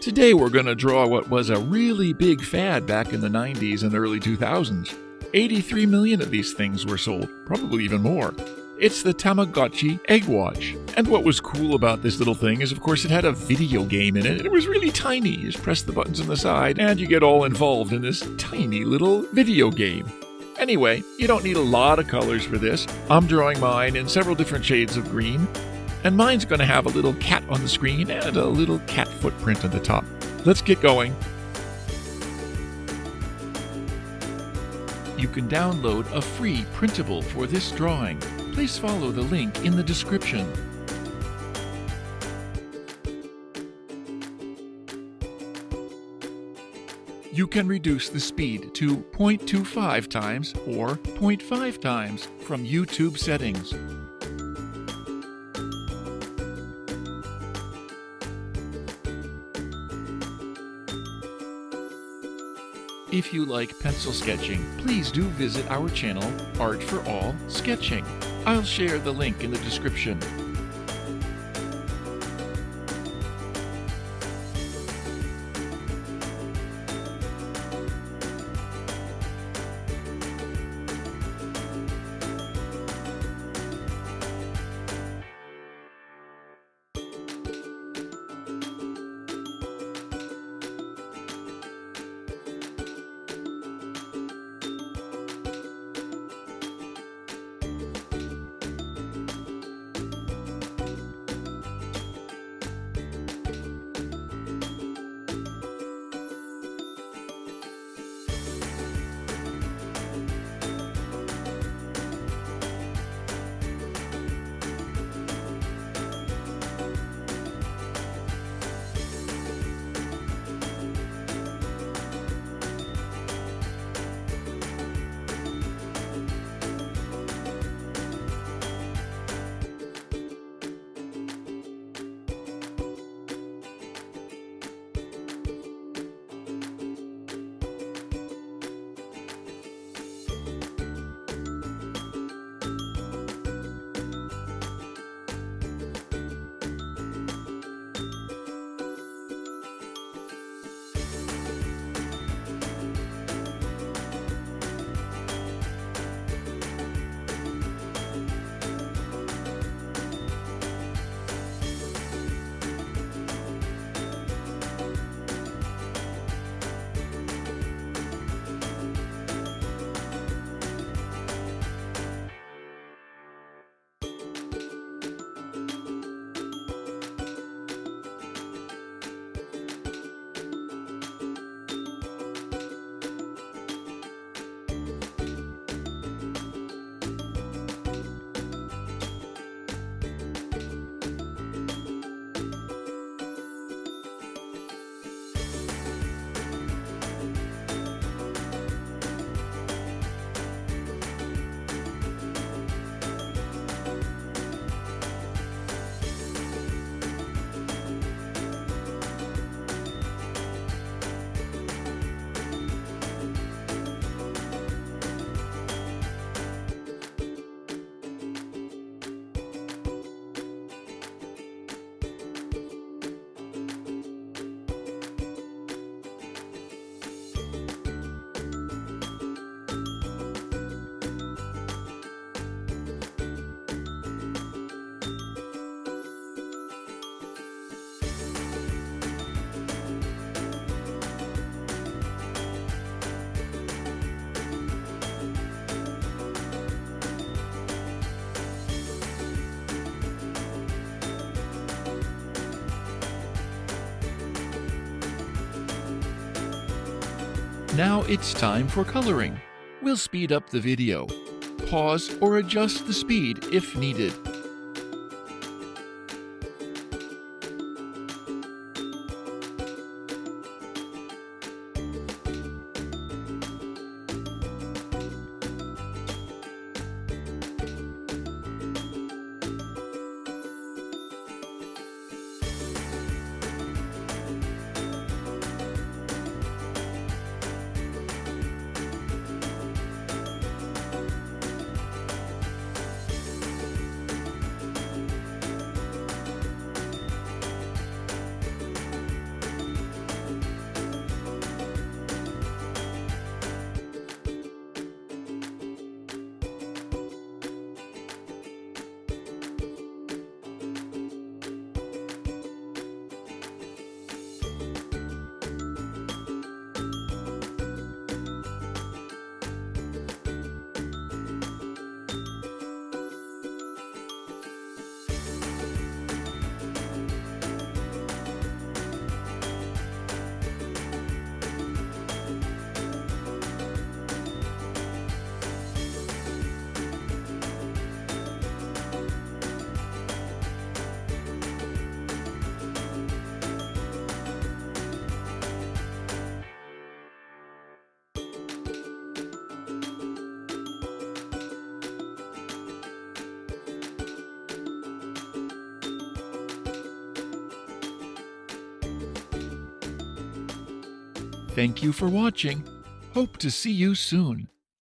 Today we're going to draw what was a really big fad back in the 90s and early 2000s. 83 million of these things were sold, probably even more. It's the Tamagotchi Egg Watch. And what was cool about this little thing is, of course, it had a video game in it. It was really tiny. You just press the buttons on the side and you get all involved in this tiny little video game. Anyway, you don't need a lot of colors for this. I'm drawing mine in several different shades of green. And mine's going to have a little cat on the screen and a little cat footprint on the top. Let's get going. You can download a free printable for this drawing. Please follow the link in the description. You can reduce the speed to 0.25 times or 0.5 times from YouTube settings. If you like pencil sketching, please do visit our channel, Art for All Sketching. I'll share the link in the description. Now it's time for coloring. We'll speed up the video. Pause or adjust the speed if needed. Thank you for watching. Hope to see you soon.